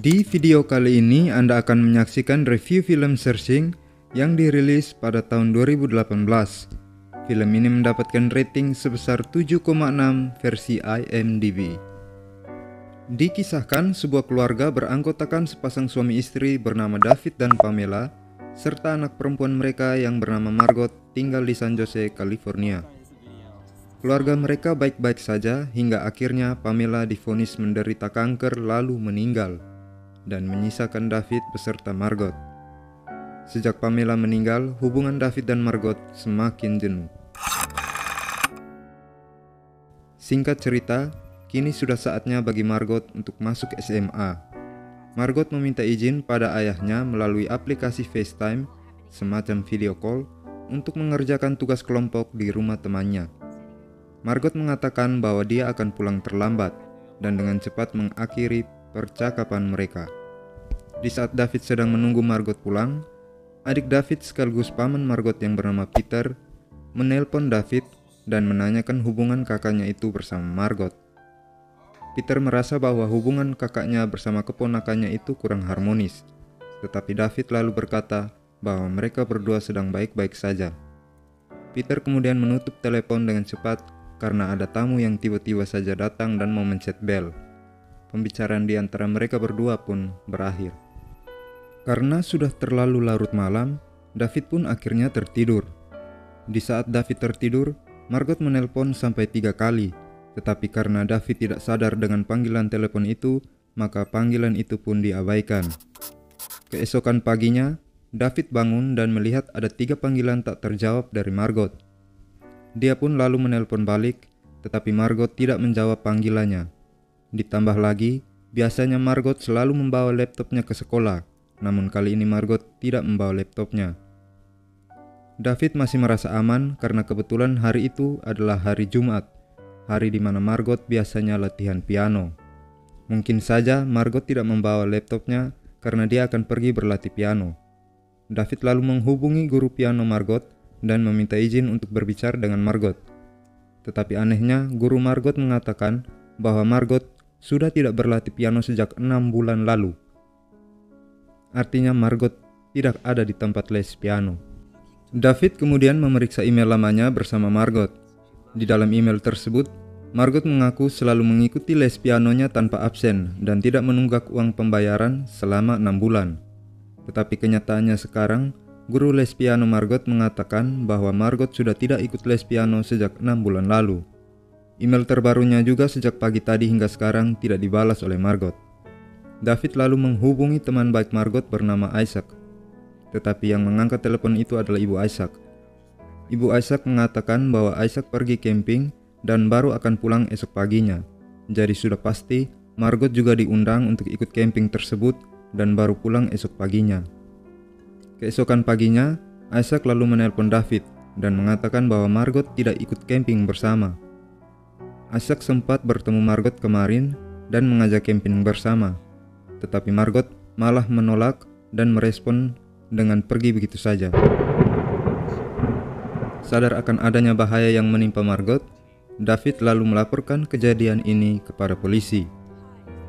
Di video kali ini Anda akan menyaksikan review film Searching yang dirilis pada tahun 2018. Film ini mendapatkan rating sebesar 7,6 versi IMDb. Dikisahkan sebuah keluarga beranggotakan sepasang suami istri bernama David dan Pamela, serta anak perempuan mereka yang bernama Margot tinggal di San Jose, California. Keluarga mereka baik-baik saja hingga akhirnya Pamela divonis menderita kanker lalu meninggal dan menyisakan David beserta Margot. Sejak Pamela meninggal, hubungan David dan Margot semakin jenuh. Singkat cerita, kini sudah saatnya bagi Margot untuk masuk SMA. Margot meminta izin pada ayahnya melalui aplikasi FaceTime, semacam video call, untuk mengerjakan tugas kelompok di rumah temannya. Margot mengatakan bahwa dia akan pulang terlambat dan dengan cepat mengakhiri percakapan mereka. Di saat David sedang menunggu Margot pulang, adik David sekaligus paman Margot yang bernama Peter menelpon David dan menanyakan hubungan kakaknya itu bersama Margot. Peter merasa bahwa hubungan kakaknya bersama keponakannya itu kurang harmonis, tetapi David lalu berkata bahwa mereka berdua sedang baik-baik saja. Peter kemudian menutup telepon dengan cepat karena ada tamu yang tiba-tiba saja datang dan memencet bel. Pembicaraan di antara mereka berdua pun berakhir. Karena sudah terlalu larut malam, David pun akhirnya tertidur. Di saat David tertidur, Margot menelpon sampai 3 kali, tetapi karena David tidak sadar dengan panggilan telepon itu, maka panggilan itu pun diabaikan. Keesokan paginya, David bangun dan melihat ada 3 panggilan tak terjawab dari Margot. Dia pun lalu menelpon balik, tetapi Margot tidak menjawab panggilannya. Ditambah lagi, biasanya Margot selalu membawa laptopnya ke sekolah, namun kali ini Margot tidak membawa laptopnya. David masih merasa aman karena kebetulan hari itu adalah hari Jumat, hari di mana Margot biasanya latihan piano. Mungkin saja Margot tidak membawa laptopnya karena dia akan pergi berlatih piano. David lalu menghubungi guru piano Margot dan meminta izin untuk berbicara dengan Margot. Tetapi anehnya, guru Margot mengatakan bahwa Margot sudah tidak berlatih piano sejak 6 bulan lalu. Artinya Margot tidak ada di tempat les piano. David kemudian memeriksa email lamanya bersama Margot. Di dalam email tersebut, Margot mengaku selalu mengikuti les pianonya tanpa absen dan tidak menunggak uang pembayaran selama 6 bulan. Tetapi kenyataannya sekarang, guru les piano Margot mengatakan bahwa Margot sudah tidak ikut les piano sejak 6 bulan lalu. Email terbarunya juga sejak pagi tadi hingga sekarang tidak dibalas oleh Margot. David lalu menghubungi teman baik Margot bernama Isaac. Tetapi yang mengangkat telepon itu adalah Ibu Isaac. Ibu Isaac mengatakan bahwa Isaac pergi camping dan baru akan pulang esok paginya. Jadi sudah pasti Margot juga diundang untuk ikut camping tersebut dan baru pulang esok paginya. Keesokan paginya, Isaac lalu menelpon David dan mengatakan bahwa Margot tidak ikut camping bersama. Isaac sempat bertemu Margot kemarin dan mengajak camping bersama, tetapi Margot malah menolak dan merespon dengan pergi begitu saja. Sadar akan adanya bahaya yang menimpa Margot, David lalu melaporkan kejadian ini kepada polisi.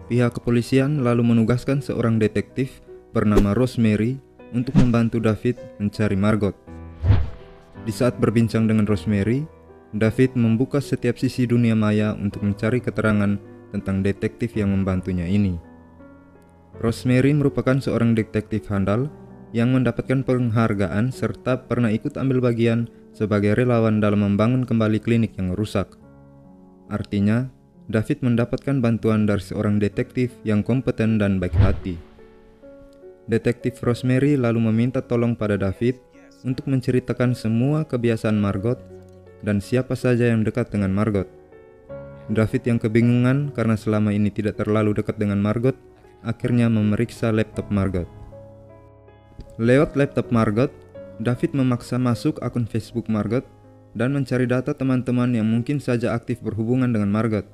Pihak kepolisian lalu menugaskan seorang detektif bernama Rosemary untuk membantu David mencari Margot. Di saat berbincang dengan Rosemary, David membuka setiap sisi dunia maya untuk mencari keterangan tentang detektif yang membantunya ini. Rosemary merupakan seorang detektif handal yang mendapatkan penghargaan serta pernah ikut ambil bagian sebagai relawan dalam membangun kembali klinik yang rusak. Artinya, David mendapatkan bantuan dari seorang detektif yang kompeten dan baik hati. Detektif Rosemary lalu meminta tolong pada David untuk menceritakan semua kebiasaan Margot dan siapa saja yang dekat dengan Margot. David yang kebingungan karena selama ini tidak terlalu dekat dengan Margot, akhirnya memeriksa laptop Margot. Lewat laptop Margot, David memaksa masuk akun Facebook Margot dan mencari data teman-teman yang mungkin saja aktif berhubungan dengan Margot.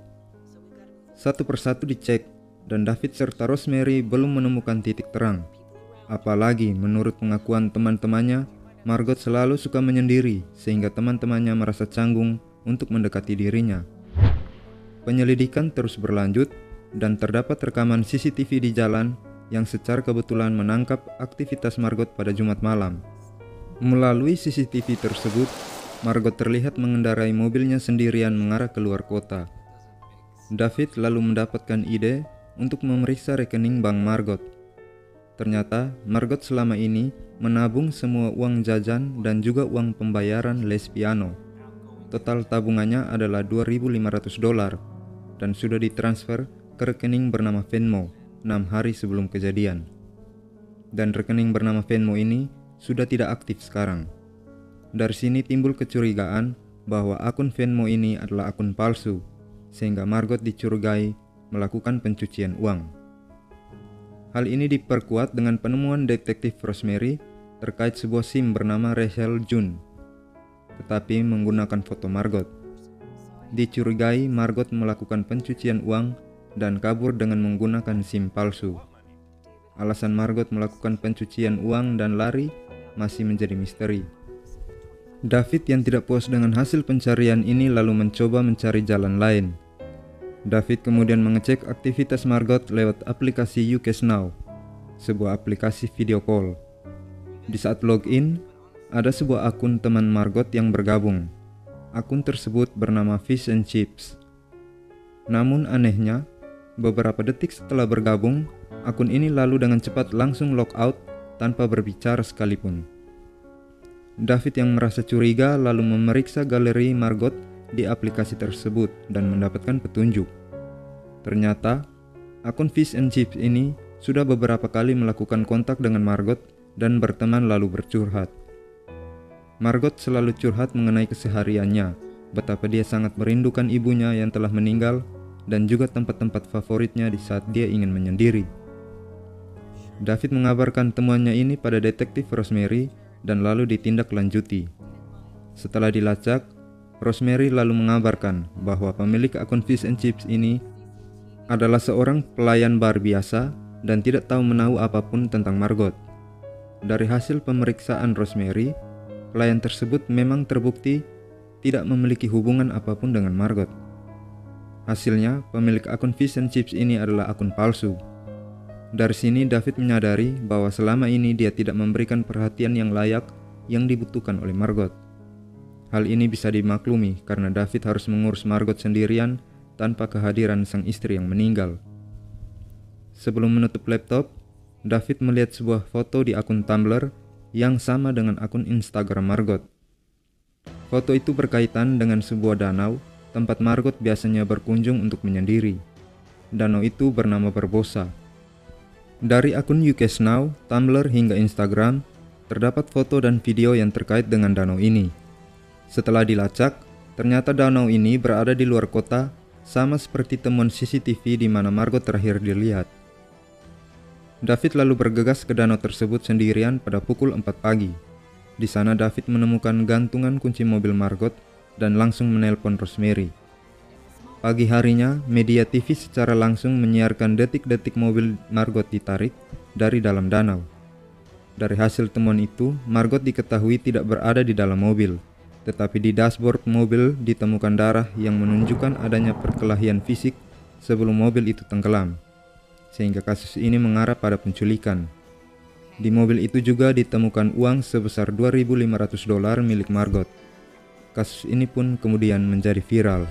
Satu persatu dicek dan David serta Rosemary belum menemukan titik terang. Apalagi menurut pengakuan teman-temannya, Margot selalu suka menyendiri sehingga teman-temannya merasa canggung untuk mendekati dirinya. Penyelidikan terus berlanjut dan terdapat rekaman CCTV di jalan yang secara kebetulan menangkap aktivitas Margot pada Jumat malam. Melalui CCTV tersebut, Margot terlihat mengendarai mobilnya sendirian mengarah keluar kota. David lalu mendapatkan ide untuk memeriksa rekening bank Margot. Ternyata Margot selama ini menabung semua uang jajan dan juga uang pembayaran les piano. Total tabungannya adalah $2.500 dan sudah ditransfer ke rekening bernama Venmo 6 hari sebelum kejadian. Dan rekening bernama Venmo ini sudah tidak aktif sekarang. Dari sini timbul kecurigaan bahwa akun Venmo ini adalah akun palsu, sehingga Margot dicurigai melakukan pencucian uang. Hal ini diperkuat dengan penemuan detektif Rosemary terkait sebuah SIM bernama Rachel June, tetapi menggunakan foto Margot. Dicurigai Margot melakukan pencucian uang dan kabur dengan menggunakan SIM palsu. Alasan Margot melakukan pencucian uang dan lari masih menjadi misteri. David yang tidak puas dengan hasil pencarian ini lalu mencoba mencari jalan lain. David kemudian mengecek aktivitas Margot lewat aplikasi UCash Now, sebuah aplikasi video call. Di saat login, ada sebuah akun teman Margot yang bergabung. Akun tersebut bernama Fish and Chips. Namun anehnya, beberapa detik setelah bergabung, akun ini lalu dengan cepat langsung logout tanpa berbicara sekalipun. David yang merasa curiga lalu memeriksa galeri Margot di aplikasi tersebut dan mendapatkan petunjuk. Ternyata, akun Fish and Chips ini sudah beberapa kali melakukan kontak dengan Margot dan berteman lalu bercurhat. Margot selalu curhat mengenai kesehariannya, betapa dia sangat merindukan ibunya yang telah meninggal dan juga tempat-tempat favoritnya di saat dia ingin menyendiri. David mengabarkan temuannya ini pada detektif Rosemary dan lalu ditindaklanjuti. Setelah dilacak, Rosemary lalu mengabarkan bahwa pemilik akun Fish and Chips ini adalah seorang pelayan bar biasa dan tidak tahu menahu apapun tentang Margot. Dari hasil pemeriksaan Rosemary, pelayan tersebut memang terbukti tidak memiliki hubungan apapun dengan Margot. Hasilnya, pemilik akun Fish and Chips ini adalah akun palsu. Dari sini David menyadari bahwa selama ini dia tidak memberikan perhatian yang layak yang dibutuhkan oleh Margot. Hal ini bisa dimaklumi karena David harus mengurus Margot sendirian tanpa kehadiran sang istri yang meninggal. Sebelum menutup laptop, David melihat sebuah foto di akun Tumblr yang sama dengan akun Instagram Margot. Foto itu berkaitan dengan sebuah danau tempat Margot biasanya berkunjung untuk menyendiri. Danau itu bernama Barbossa. Dari akun UCash Now, Tumblr hingga Instagram, terdapat foto dan video yang terkait dengan danau ini. Setelah dilacak, ternyata danau ini berada di luar kota, sama seperti temuan CCTV di mana Margot terakhir dilihat. David lalu bergegas ke danau tersebut sendirian pada pukul 4 pagi. Di sana David menemukan gantungan kunci mobil Margot dan langsung menelpon Rosemary. Pagi harinya, media TV secara langsung menyiarkan detik-detik mobil Margot ditarik dari dalam danau. Dari hasil temuan itu, Margot diketahui tidak berada di dalam mobil, tetapi di dashboard mobil ditemukan darah yang menunjukkan adanya perkelahian fisik sebelum mobil itu tenggelam, sehingga kasus ini mengarah pada penculikan. Di mobil itu juga ditemukan uang sebesar $2.500 milik Margot. Kasus ini pun kemudian menjadi viral.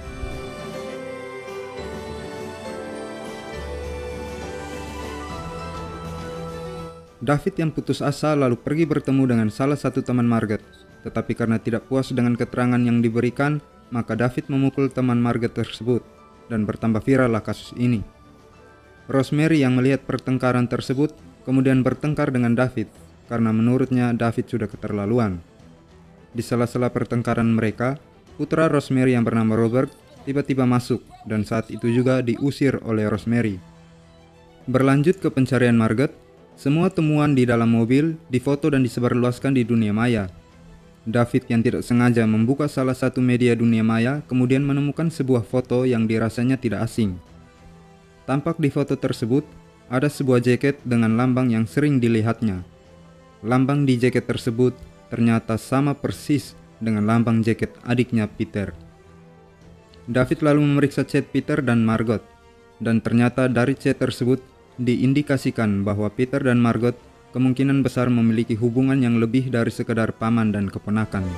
David yang putus asa lalu pergi bertemu dengan salah satu teman Margot, tetapi karena tidak puas dengan keterangan yang diberikan, maka David memukul teman Margot tersebut, dan bertambah virallah kasus ini. Rosemary yang melihat pertengkaran tersebut kemudian bertengkar dengan David, karena menurutnya David sudah keterlaluan. Di sela-sela pertengkaran mereka, putra Rosemary yang bernama Robert tiba-tiba masuk, dan saat itu juga diusir oleh Rosemary. Berlanjut ke pencarian Margot, semua temuan di dalam mobil difoto dan disebarluaskan di dunia maya. David yang tidak sengaja membuka salah satu media dunia maya kemudian menemukan sebuah foto yang dirasanya tidak asing. Tampak di foto tersebut ada sebuah jaket dengan lambang yang sering dilihatnya. Lambang di jaket tersebut ternyata sama persis dengan lambang jaket adiknya Peter. David lalu memeriksa chat Peter dan Margot, dan ternyata dari chat tersebut diindikasikan bahwa Peter dan Margot kemungkinan besar memiliki hubungan yang lebih dari sekedar paman dan keponakan.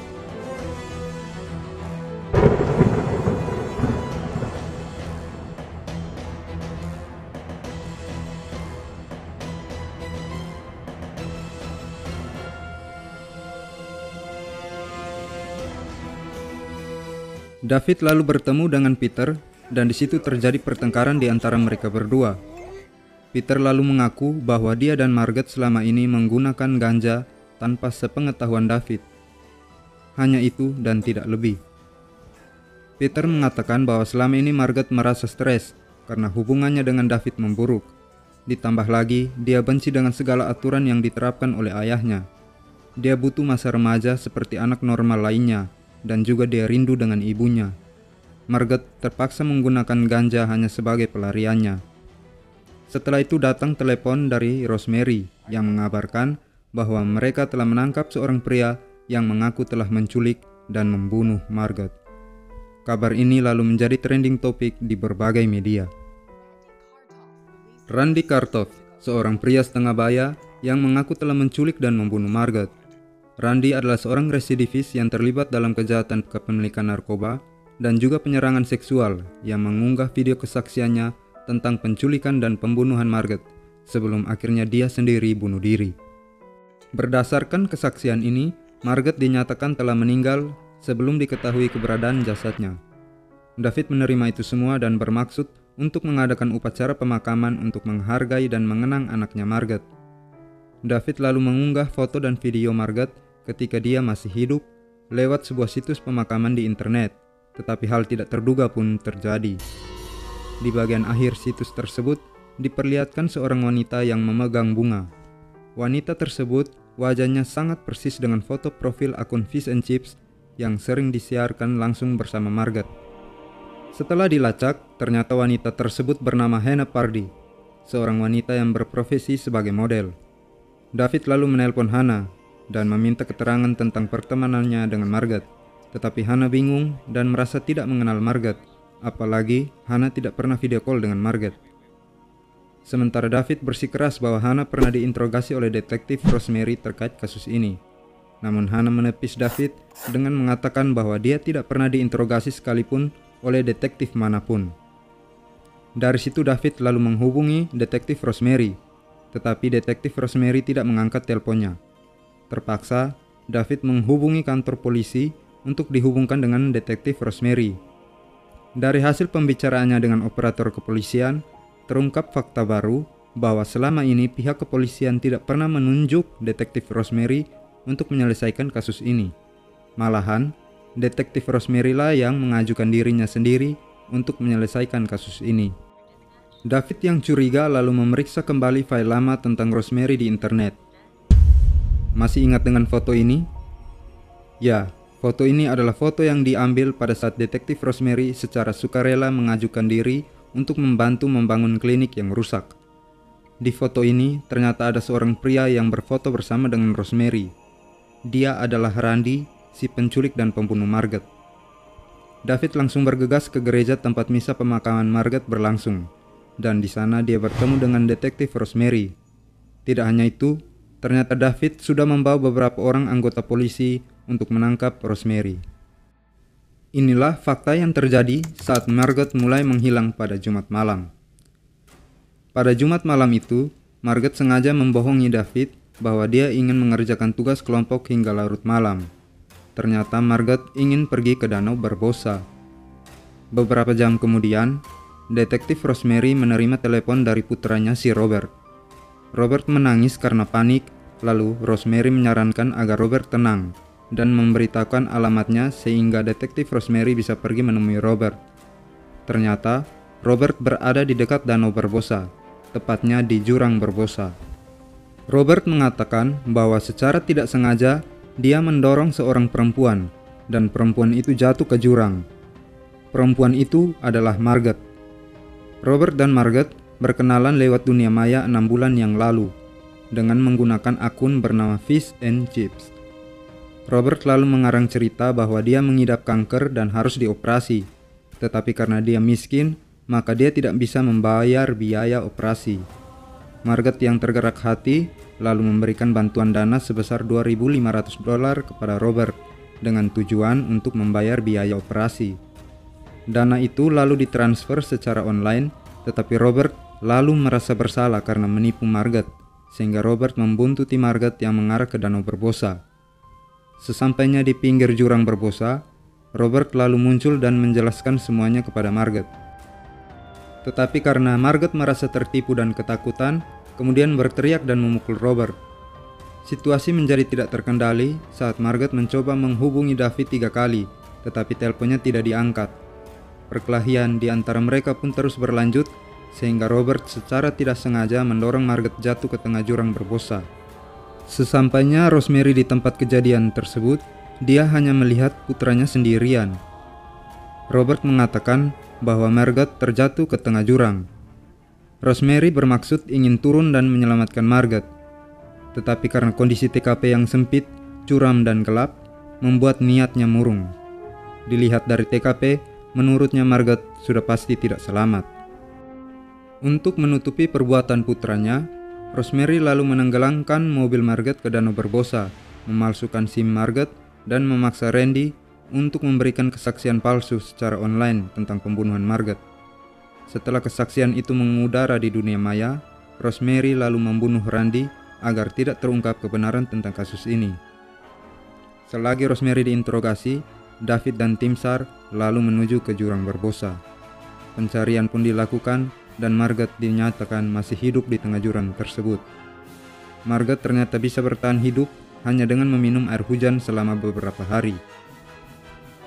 David lalu bertemu dengan Peter dan di situ terjadi pertengkaran di antara mereka berdua. Peter lalu mengaku bahwa dia dan Margot selama ini menggunakan ganja tanpa sepengetahuan David. Hanya itu dan tidak lebih. Peter mengatakan bahwa selama ini Margot merasa stres karena hubungannya dengan David memburuk. Ditambah lagi, dia benci dengan segala aturan yang diterapkan oleh ayahnya. Dia butuh masa remaja seperti anak normal lainnya, dan juga dia rindu dengan ibunya. Margot terpaksa menggunakan ganja hanya sebagai pelariannya. Setelah itu datang telepon dari Rosemary yang mengabarkan bahwa mereka telah menangkap seorang pria yang mengaku telah menculik dan membunuh Margot. Kabar ini lalu menjadi trending topik di berbagai media. Randy Kartoff, seorang pria setengah baya yang mengaku telah menculik dan membunuh Margot. Randy adalah seorang residivis yang terlibat dalam kejahatan kepemilikan narkoba dan juga penyerangan seksual yang mengunggah video kesaksiannya tentang penculikan dan pembunuhan Margot sebelum akhirnya dia sendiri bunuh diri. Berdasarkan kesaksian ini, Margot dinyatakan telah meninggal sebelum diketahui keberadaan jasadnya. David menerima itu semua dan bermaksud untuk mengadakan upacara pemakaman untuk menghargai dan mengenang anaknya Margot. David lalu mengunggah foto dan video Margot ketika dia masih hidup lewat sebuah situs pemakaman di internet, tetapi hal tidak terduga pun terjadi. Di bagian akhir situs tersebut diperlihatkan seorang wanita yang memegang bunga. Wanita tersebut wajahnya sangat persis dengan foto profil akun Fish and Chips yang sering disiarkan langsung bersama Margot. Setelah dilacak, ternyata wanita tersebut bernama Hannah Pardee, seorang wanita yang berprofesi sebagai model. David lalu menelpon Hannah dan meminta keterangan tentang pertemanannya dengan Margot. Tetapi Hannah bingung dan merasa tidak mengenal Margot, apalagi Hannah tidak pernah video call dengan Margot. Sementara David bersikeras bahwa Hannah pernah diinterogasi oleh detektif Rosemary terkait kasus ini. Namun Hannah menepis David dengan mengatakan bahwa dia tidak pernah diinterogasi sekalipun oleh detektif manapun. Dari situ David lalu menghubungi detektif Rosemary, tetapi detektif Rosemary tidak mengangkat teleponnya. Terpaksa, David menghubungi kantor polisi untuk dihubungkan dengan detektif Rosemary. Dari hasil pembicaraannya dengan operator kepolisian, terungkap fakta baru bahwa selama ini pihak kepolisian tidak pernah menunjuk detektif Rosemary untuk menyelesaikan kasus ini. Malahan, detektif Rosemary lah yang mengajukan dirinya sendiri untuk menyelesaikan kasus ini. David yang curiga lalu memeriksa kembali file lama tentang Rosemary di internet. Masih ingat dengan foto ini? Ya, foto ini adalah foto yang diambil pada saat detektif Rosemary secara sukarela mengajukan diri untuk membantu membangun klinik yang rusak. Di foto ini ternyata ada seorang pria yang berfoto bersama dengan Rosemary. Dia adalah Randy, si penculik dan pembunuh Margot. David langsung bergegas ke gereja tempat misa pemakaman Margot berlangsung. Dan di sana dia bertemu dengan detektif Rosemary. Tidak hanya itu, ternyata David sudah membawa beberapa orang anggota polisi untuk menangkap Rosemary. Inilah fakta yang terjadi saat Margot mulai menghilang pada Jumat malam. Pada Jumat malam itu, Margot sengaja membohongi David bahwa dia ingin mengerjakan tugas kelompok hingga larut malam. Ternyata Margot ingin pergi ke Danau Barbosa. Beberapa jam kemudian, detektif Rosemary menerima telepon dari putranya si Robert. Robert menangis karena panik, lalu Rosemary menyarankan agar Robert tenang dan memberitahukan alamatnya sehingga detektif Rosemary bisa pergi menemui Robert. Ternyata, Robert berada di dekat Danau Barbosa, tepatnya di Jurang Barbosa. Robert mengatakan bahwa secara tidak sengaja dia mendorong seorang perempuan dan perempuan itu jatuh ke jurang. Perempuan itu adalah Margot. Robert dan Margot berkenalan lewat dunia maya 6 bulan yang lalu dengan menggunakan akun bernama Fish and Chips. Robert lalu mengarang cerita bahwa dia mengidap kanker dan harus dioperasi, tetapi karena dia miskin, maka dia tidak bisa membayar biaya operasi. Margot yang tergerak hati lalu memberikan bantuan dana sebesar $2.500 kepada Robert dengan tujuan untuk membayar biaya operasi. Dana itu lalu ditransfer secara online, tetapi Robert lalu merasa bersalah karena menipu Margot, sehingga Robert membuntuti Margot yang mengarah ke Danau Barbossa. Sesampainya di pinggir jurang Barbossa, Robert lalu muncul dan menjelaskan semuanya kepada Margot. Tetapi karena Margot merasa tertipu dan ketakutan, kemudian berteriak dan memukul Robert. Situasi menjadi tidak terkendali saat Margot mencoba menghubungi David 3 kali, tetapi teleponnya tidak diangkat. Perkelahian di antara mereka pun terus berlanjut, sehingga Robert secara tidak sengaja mendorong Margot jatuh ke tengah jurang Barbossa. Sesampainya Rosemary di tempat kejadian tersebut, dia hanya melihat putranya sendirian. Robert mengatakan bahwa Margot terjatuh ke tengah jurang. Rosemary bermaksud ingin turun dan menyelamatkan Margot, tetapi karena kondisi TKP yang sempit, curam dan gelap, membuat niatnya murung. Dilihat dari TKP, menurutnya Margot sudah pasti tidak selamat. Untuk menutupi perbuatan putranya, Rosemary lalu menenggelamkan mobil Margot ke Danau Barbossa, memalsukan SIM Margot, dan memaksa Randy untuk memberikan kesaksian palsu secara online tentang pembunuhan Margot. Setelah kesaksian itu mengudara di dunia maya, Rosemary lalu membunuh Randy agar tidak terungkap kebenaran tentang kasus ini. Selagi Rosemary diinterogasi, David dan tim SAR lalu menuju ke jurang Barbossa. Pencarian pun dilakukan dan Margot dinyatakan masih hidup di tengah jurang tersebut. Margot ternyata bisa bertahan hidup hanya dengan meminum air hujan selama beberapa hari.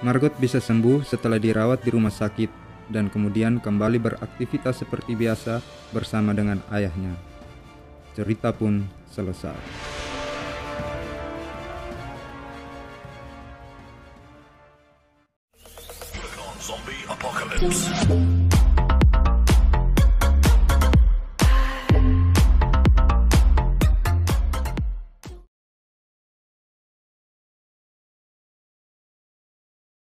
Margot bisa sembuh setelah dirawat di rumah sakit dan kemudian kembali beraktivitas seperti biasa bersama dengan ayahnya. Cerita pun selesai. Zombie Apocalypse.